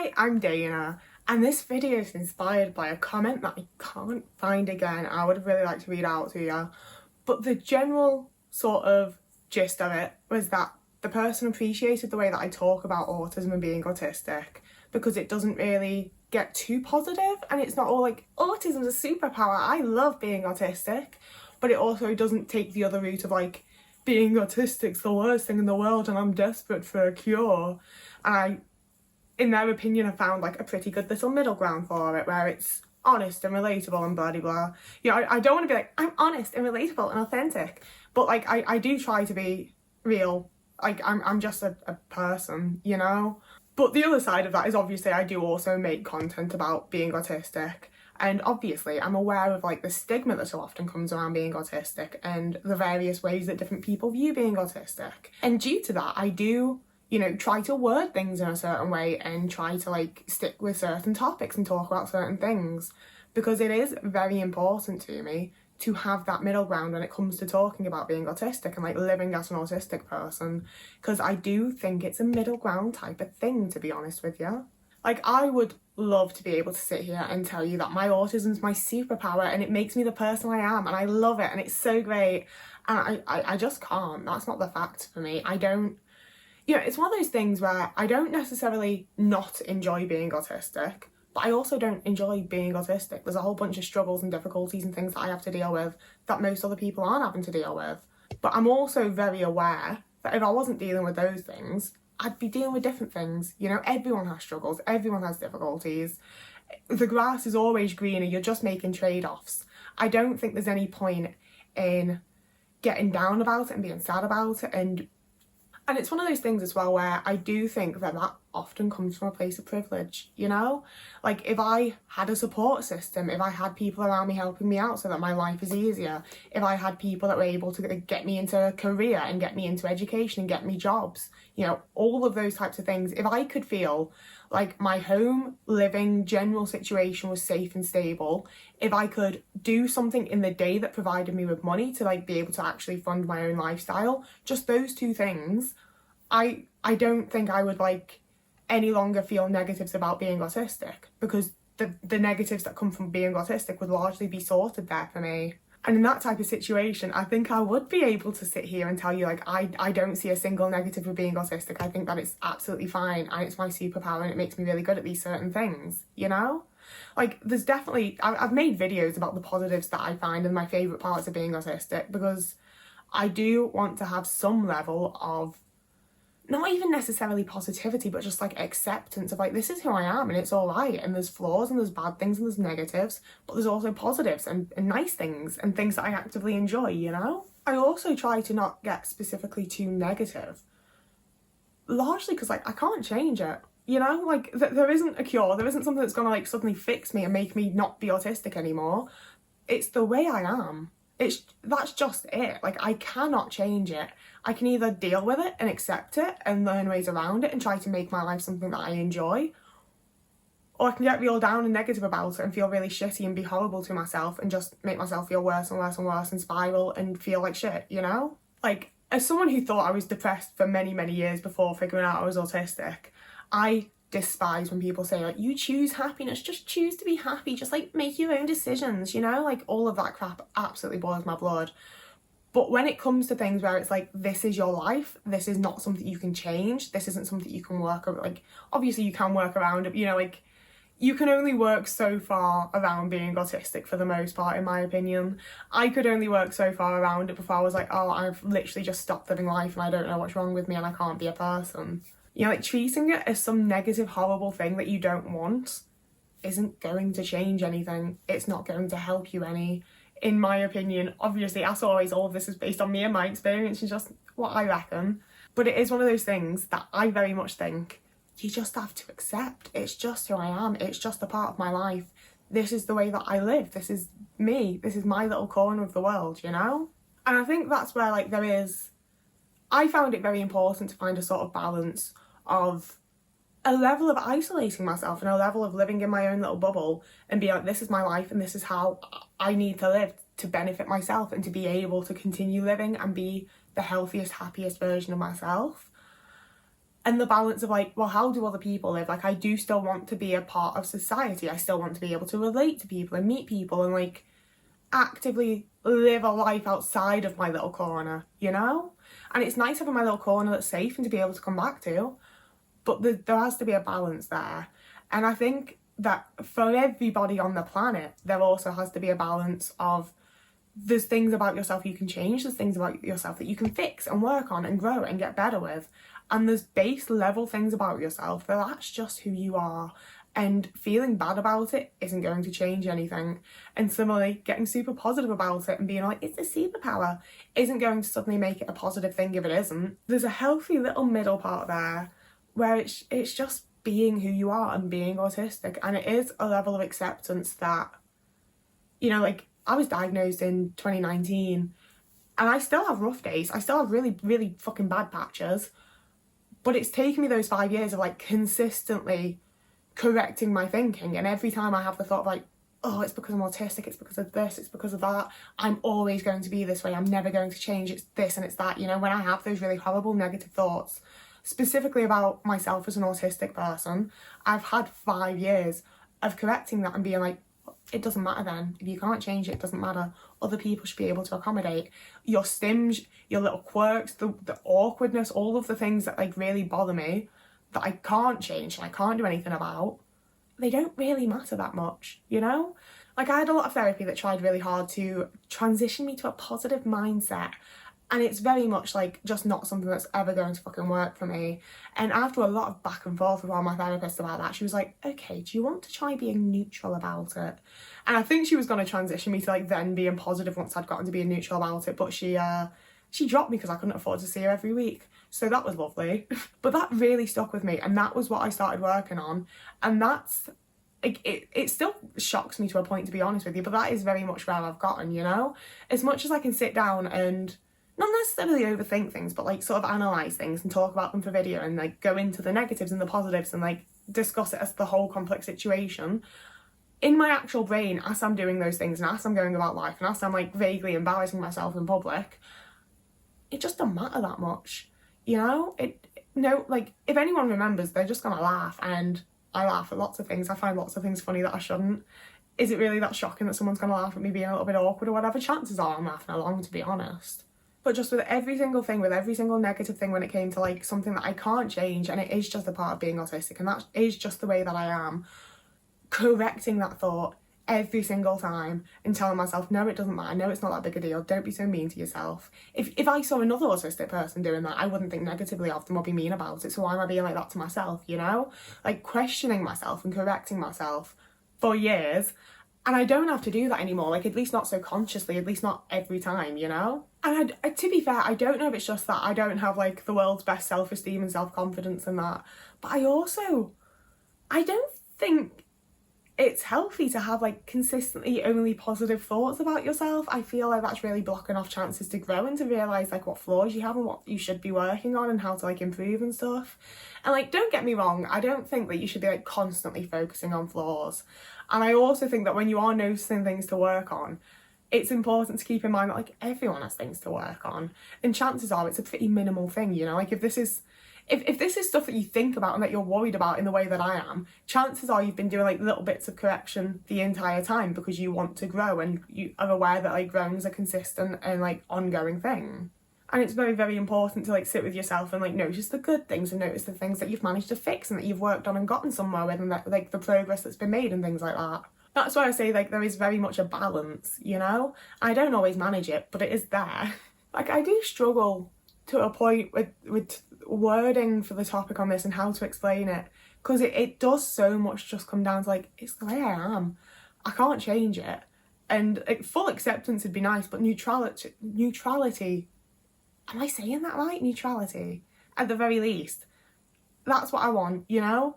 Hi, I'm Dana, and this video is inspired by a comment that I can't find again. I would have really liked to read out to you. But the general sort of gist of it was that the person appreciated the way that I talk about autism and being autistic because it doesn't really get too positive and it's not all like, autism's a superpower, I love being autistic. But it also doesn't take the other route of like, being autistic's the worst thing in the world and I'm desperate for a cure. And in their opinion, I found like a pretty good little middle ground for it where it's honest and relatable and blah blah blah. I don't want to be like, I'm honest and relatable and authentic, but like I do try to be real. Like I'm just a person, you know? But the other side of that is obviously I do also make content about being autistic. And obviously I'm aware of like the stigma that so often comes around being autistic and the various ways that different people view being autistic. And due to that, I do, try to word things in a certain way and try to like stick with certain topics and talk about certain things because it is very important to me to have that middle ground when it comes to talking about being autistic and like living as an autistic person, because I do think it's a middle ground type of thing, to be honest with you. Like, I would love to be able to sit here and tell you that my autism's my superpower and it makes me the person I am and I love it and it's so great, and I just can't. That's not the fact for me. I don't, it's one of those things where I don't necessarily not enjoy being autistic, but I also don't enjoy being autistic. There's a whole bunch of struggles and difficulties and things that I have to deal with that most other people aren't having to deal with. But I'm also very aware that if I wasn't dealing with those things, I'd be dealing with different things. Everyone has struggles, everyone has difficulties. The grass is always greener, you're just making trade-offs. I don't think there's any point in getting down about it and being sad about it, and it's one of those things as well where I do think that often comes from a place of privilege, Like, if I had a support system, if I had people around me helping me out so that my life is easier, if I had people that were able to get me into a career and get me into education and get me jobs, all of those types of things, if I could feel like my home living general situation was safe and stable, if I could do something in the day that provided me with money to like be able to actually fund my own lifestyle, just those two things, I don't think I would like any longer feel negatives about being autistic, because the negatives that come from being autistic would largely be sorted there for me. And in that type of situation, I think I would be able to sit here and tell you, like, I don't see a single negative with being autistic. I think that it's absolutely fine and it's my superpower and it makes me really good at these certain things, Like, there's definitely, I've made videos about the positives that I find and my favourite parts of being autistic, because I do want to have some level of, not even necessarily positivity, but just like acceptance of like, this is who I am and it's all right, and there's flaws and there's bad things and there's negatives, but there's also positives and nice things and things that I actively enjoy, I also try to not get specifically too negative, largely because like I can't change it, like there isn't a cure, there isn't something that's gonna like suddenly fix me and make me not be autistic anymore. It's the way I am. That's just it. Like, I cannot change it. I can either deal with it and accept it and learn ways around it and try to make my life something that I enjoy, or I can get real down and negative about it and feel really shitty and be horrible to myself and just make myself feel worse and worse and worse and spiral and feel like shit, Like, as someone who thought I was depressed for many, many years before figuring out I was autistic, I despise when people say like, you choose happiness, just choose to be happy, just like make your own decisions, like all of that crap absolutely boils my blood. But when it comes to things where it's like, this is your life, this is not something you can change, this isn't something you can work around, like obviously you can work around it, like you can only work so far around being autistic for the most part, in my opinion. I could only work so far around it before I was like, oh, I've literally just stopped living life and I don't know what's wrong with me and I can't be a person. Like, treating it as some negative, horrible thing that you don't want isn't going to change anything. It's not going to help you any, in my opinion. Obviously, as always, all of this is based on me and my experience and just what I reckon. But it is one of those things that I very much think you just have to accept. It's just who I am. It's just a part of my life. This is the way that I live. This is me. This is my little corner of the world, And I think that's where, like, I found it very important to find a sort of balance of a level of isolating myself and a level of living in my own little bubble and be like, this is my life and this is how I need to live to benefit myself and to be able to continue living and be the healthiest, happiest version of myself. And the balance of like, well, how do other people live? Like, I do still want to be a part of society. I still want to be able to relate to people and meet people and like actively live a life outside of my little corner, you know? And it's nice having my little corner that's safe and to be able to come back to, but there has to be a balance there. And I think that for everybody on the planet, there also has to be a balance of, there's things about yourself you can change, there's things about yourself that you can fix and work on and grow and get better with. And there's base level things about yourself that's just who you are. And feeling bad about it isn't going to change anything. And similarly, getting super positive about it and being like, it's a superpower, isn't going to suddenly make it a positive thing if it isn't. There's a healthy little middle part there where it's just being who you are and being autistic. And it is a level of acceptance that, you know, like, I was diagnosed in 2019 and I still have rough days. I still have really, really fucking bad patches. But it's taken me those 5 years of like consistently correcting my thinking. And every time I have the thought of like, oh, it's because I'm autistic, it's because of this, it's because of that, I'm always going to be this way, I'm never going to change, it's this and it's that. You know, when I have those really horrible negative thoughts, specifically about myself as an autistic person, I've had 5 years of correcting that and being like, it doesn't matter then. If you can't change it, it doesn't matter. Other people should be able to accommodate your stims, your little quirks, the awkwardness, all of the things that like really bother me that I can't change and I can't do anything about. They don't really matter that much, you know? Like, I had a lot of therapy that tried really hard to transition me to a positive mindset. And it's very much like just not something that's ever going to fucking work for me. And after a lot of back and forth with all my therapists about that, she was like, okay, do you want to try being neutral about it? And I think she was going to transition me to like then being positive once I'd gotten to being neutral about it. But she dropped me because I couldn't afford to see her every week. So that was lovely. But that really stuck with me. And that was what I started working on. And that's, it still shocks me to a point, to be honest with you. But that is very much where I've gotten, you know? As much as I can sit down and not necessarily overthink things, but like sort of analyse things and talk about them for video and like go into the negatives and the positives and like discuss it as the whole complex situation. In my actual brain, as I'm doing those things and as I'm going about life and as I'm like vaguely embarrassing myself in public, it just doesn't matter that much, you know? Like, if anyone remembers, they're just gonna laugh, and I laugh at lots of things. I find lots of things funny that I shouldn't. Is it really that shocking that someone's gonna laugh at me being a little bit awkward or whatever? Chances are I'm laughing along, to be honest. But just with every single thing, with every single negative thing when it came to like something that I can't change, and it is just a part of being autistic and that is just the way that I am, correcting that thought every single time and telling myself, no, it doesn't matter, no, it's not that big a deal, don't be so mean to yourself. If I saw another autistic person doing that, I wouldn't think negatively of them or be mean about it, so why am I being like that to myself, you know? Like, questioning myself and correcting myself for years. And I don't have to do that anymore, like, at least not so consciously, at least not every time, you know? And to be fair, I don't know if it's just that I don't have, like, the world's best self-esteem and self-confidence and that, but I don't think it's healthy to have, like, consistently only positive thoughts about yourself. I feel like that's really blocking off chances to grow and to realise, like, what flaws you have and what you should be working on and how to, like, improve and stuff. And, like, don't get me wrong, I don't think that you should be, like, constantly focusing on flaws. And I also think that when you are noticing things to work on, it's important to keep in mind that, like, everyone has things to work on. And chances are it's a pretty minimal thing, you know? Like, if this is stuff that you think about and that you're worried about in the way that I am, chances are you've been doing, like, little bits of correction the entire time because you want to grow and you are aware that, like, growing is a consistent and, like, ongoing thing. And it's very, very important to, like, sit with yourself and, like, notice the good things and notice the things that you've managed to fix and that you've worked on and gotten somewhere with and, that, like, the progress that's been made and things like that. That's why I say, like, there is very much a balance, you know? I don't always manage it, but it is there. Like, I do struggle to a point with wording for the topic on this and how to explain it, because it does so much just come down to, like, it's the way I am. I can't change it. And, like, full acceptance would be nice, but neutrality, am I saying that right? Neutrality, at the very least. That's what I want, you know?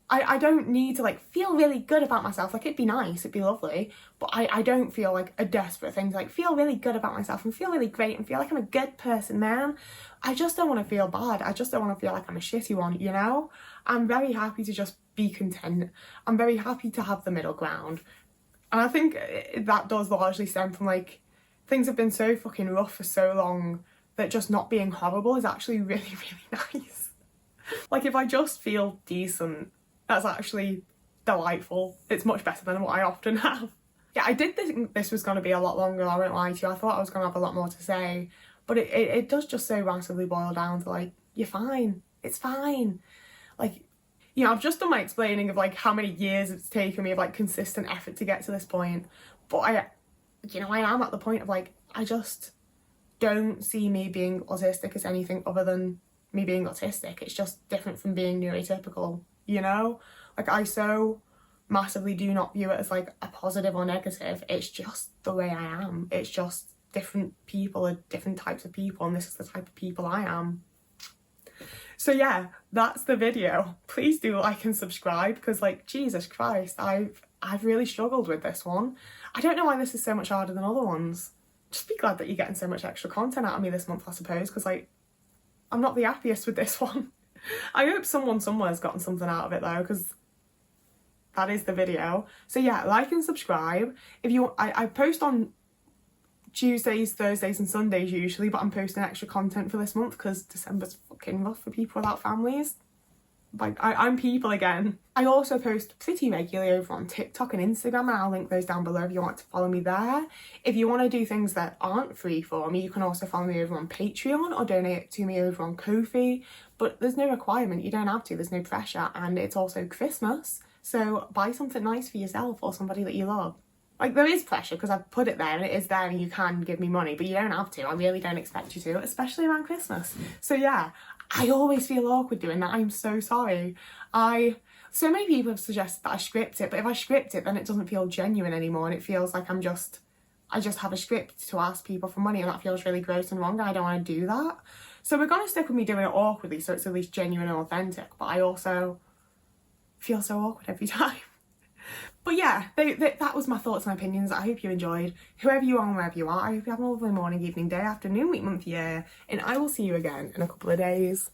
I don't need to, like, feel really good about myself. Like, it'd be nice, it'd be lovely, but I don't feel like a desperate thing to, like, feel really good about myself and feel really great and feel like I'm a good person, man. I just don't want to feel bad. I just don't want to feel like I'm a shitty one, you know? I'm very happy to just be content. I'm very happy to have the middle ground. And I think that does largely stem from, like, things have been so fucking rough for so long that just not being horrible is actually really, really nice. Like, if I just feel decent, that's actually delightful. It's much better than what I often have. Yeah, I did think this was going to be a lot longer, I won't lie to you. I thought I was going to have a lot more to say, but it does just so massively boil down to, like, you're fine. It's fine. Like, you know, I've just done my explaining of, like, how many years it's taken me of, like, consistent effort to get to this point. But I am at the point of, like, I just don't see me being autistic as anything other than me being autistic. It's just different from being neurotypical, you know? Like, I so massively do not view it as, like, a positive or negative. It's just the way I am. It's just different people are different types of people, and this is the type of people I am. So yeah, that's the video. Please do like and subscribe, because, like, Jesus Christ, I've really struggled with this one. I don't know why this is so much harder than other ones. Just be glad that you're getting so much extra content out of me this month, I suppose, because, like, I'm not the happiest with this one. I hope someone somewhere's gotten something out of it though, because that is the video. So yeah, like and subscribe. If you, I post on Tuesdays, Thursdays and Sundays usually, but I'm posting extra content for this month because December's fucking rough for people without families. Like, I'm people again. I also post pretty regularly over on TikTok and Instagram, and I'll link those down below if you want to follow me there. If you want to do things that aren't free for me, you can also follow me over on Patreon or donate to me over on Ko-fi. But there's no requirement, you don't have to, there's no pressure, and it's also Christmas, so buy something nice for yourself or somebody that you love. Like, there is pressure because I've put it there and it is there and you can give me money, but you don't have to. I really don't expect you to, especially around Christmas. So yeah, I always feel awkward doing that. I'm so sorry. So many people have suggested that I script it, but if I script it, then it doesn't feel genuine anymore, and it feels like I just have a script to ask people for money, and that feels really gross and wrong, and I don't want to do that. So we're going to stick with me doing it awkwardly, so it's at least genuine and authentic, but I also feel so awkward every time. But yeah, that was my thoughts and opinions. I hope you enjoyed. Whoever you are and wherever you are, I hope you have a lovely morning, evening, day, afternoon, week, month, year, and I will see you again in a couple of days.